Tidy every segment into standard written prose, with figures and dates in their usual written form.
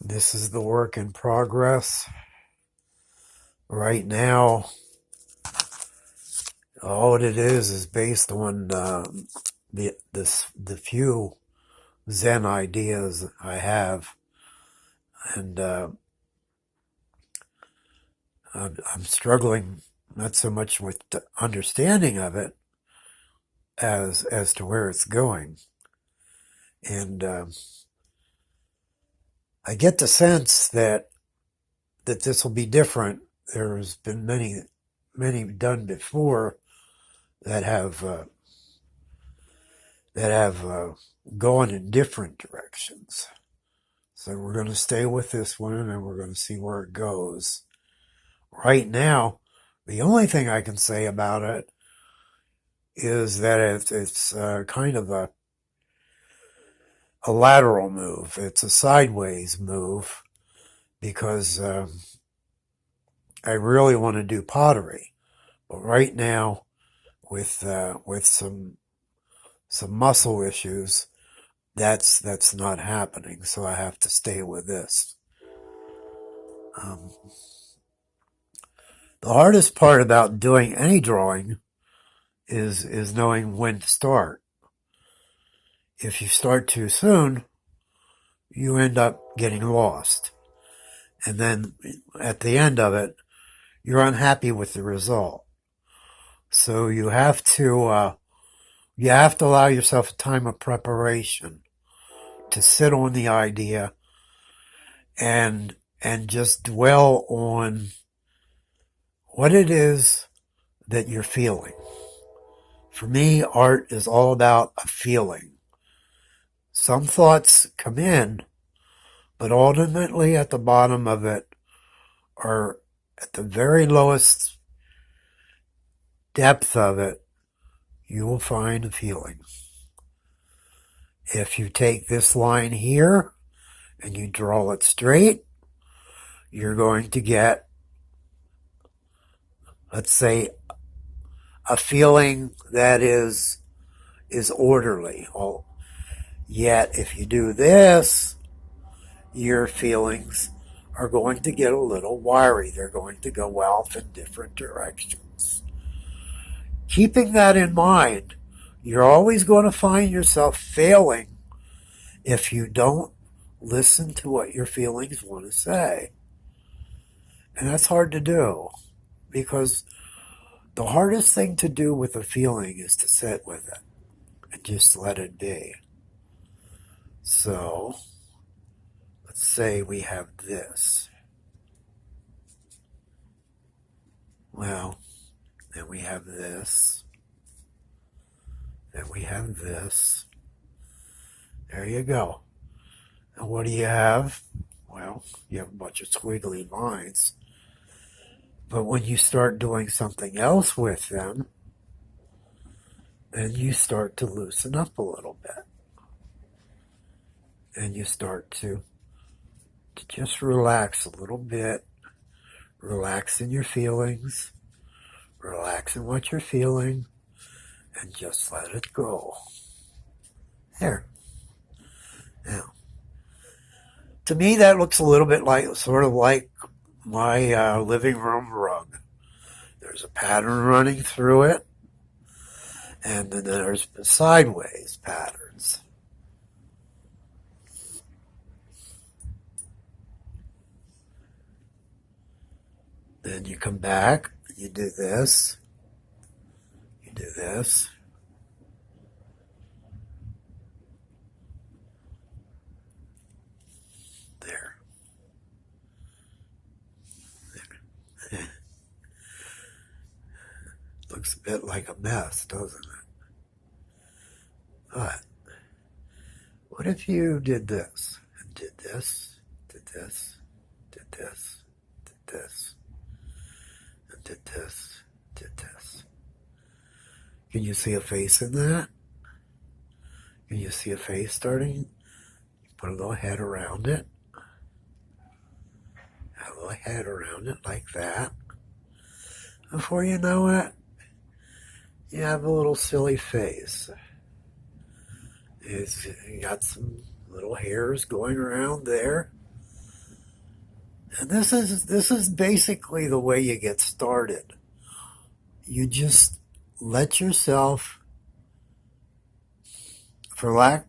This is the work in progress. Right now, all it is based on the few Zen ideas I have, and I'm struggling not so much with the understanding of it as to where it's going, and I get the sense that this will be different. There's been many done before that have gone in different directions. So we're going to stay with this one and we're going to see where it goes. Right now, the only thing I can say about it is that it's kind of a lateral move. It's a sideways move because I really want to do pottery. But right now, with some muscle issues, that's not happening. So I have to stay with this. Um, the hardest part about doing any drawing is knowing when to start. If you start too soon, you end up getting lost. And then at the end of it, you're unhappy with the result. So you have to allow yourself a time of preparation to sit on the idea and just dwell on what it is that you're feeling. For me, art is all about a feeling. Some thoughts come in, but ultimately at the bottom of it, or at the very lowest depth of it, you will find a feeling. If you take this line here and you draw it straight, you're going to get, let's say, a feeling that is orderly. Yet if you do this, your feelings are going to get a little wiry. They're going to go off in different directions. Keeping that in mind, you're always going to find yourself failing if you don't listen to what your feelings want to say. And that's hard to do because the hardest thing to do with a feeling is to sit with it and just let it be. So, let's say we have this. Well, then we have this. Then we have this. There you go. And what do you have? Well, you have a bunch of squiggly lines. But when you start doing something else with them, then you start to loosen up a little bit. And you start to just relax a little bit. Relax in your feelings. Relax in what you're feeling. And just let it go. There. Now, to me, that looks a little bit sort of like my living room rug. There's a pattern running through it, and then there's sideways patterns. Then you come back, you do this, you do this. There. Looks a bit like a mess, doesn't it? But what if you did this, and did this, did this, did this, did this, and did this, did this? Can you see a face in that? Can you see a face starting? You put a little head around it. A little head around it like that. Before you know it, you have a little silly face. You got some little hairs going around there. And this is basically the way you get started. You just let yourself, for lack,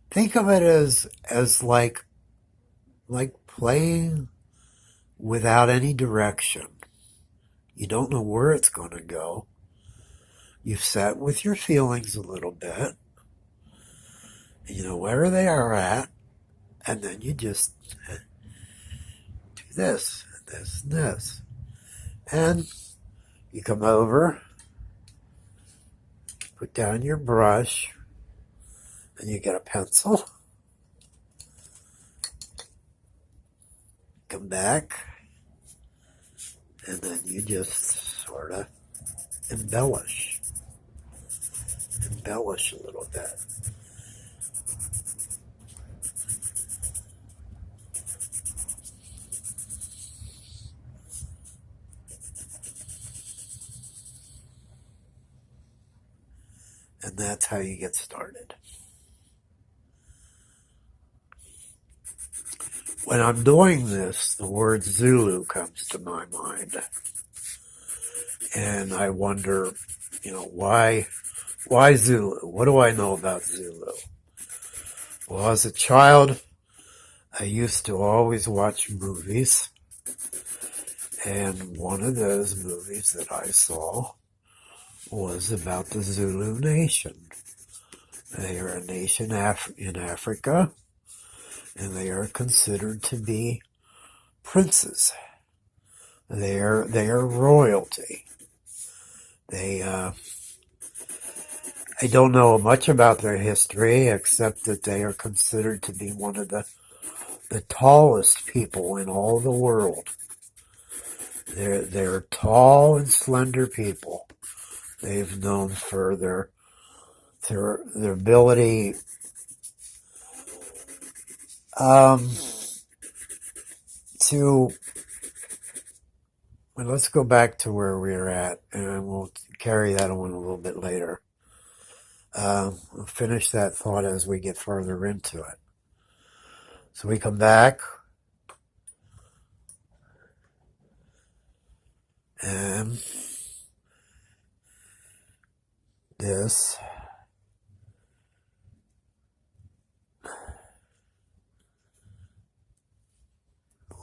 think of it as like playing without any direction. You don't know where it's going to go. You've sat with your feelings a little bit. You know where they are at, and then you just do this, this, and this. And you come over, put down your brush, and you get a pencil. Come back, and then you just sort of embellish a little bit. And that's how you get started. When I'm doing this, the word Zulu comes to my mind. And I wonder, why Zulu? What do I know about Zulu? Well, as a child, I used to always watch movies. And one of those movies that I saw was about the Zulu nation. They are a nation in Africa, and they are considered to be princes. They are royalty. I don't know much about their history, except that they are considered to be one of the tallest people in all the world. They're tall and slender people. They've known for their ability to. Well, let's go back to where we were at, and we'll carry that on a little bit later. We'll finish that thought as we get further into it. So we come back, and this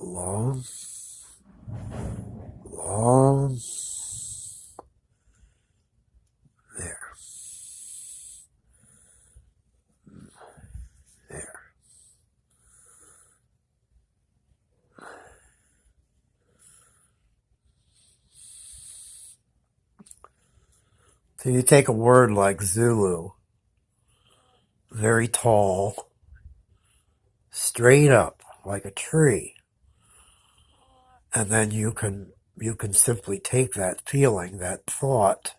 long there. So you take a word like Zulu, very tall, straight up like a tree, and then you can simply take that feeling, that thought,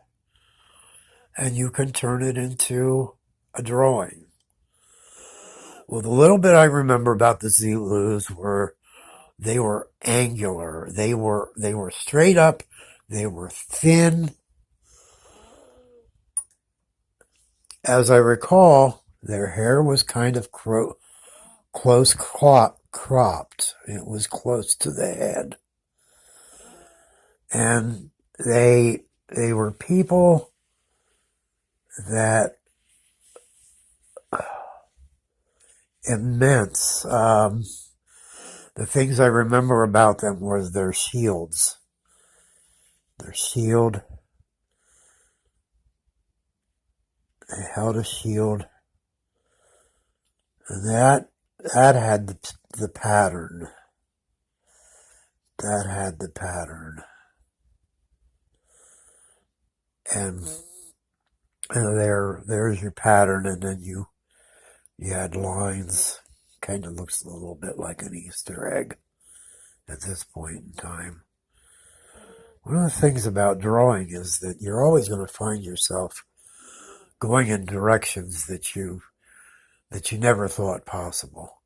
and you can turn it into a drawing. Well, the little bit I remember about the Zulus were they were angular. They were straight up. They were thin. As I recall, their hair was kind of close cropped. It was close to the head. And they were people that immense. The things I remember about them was their shields. Their shield. They held a shield. And that had the pattern. That had the pattern. And there's your pattern, and then you had lines. Kind of looks a little bit like an Easter egg at this point in time. One of the things about drawing is that you're always going to find yourself going in directions that you never thought possible.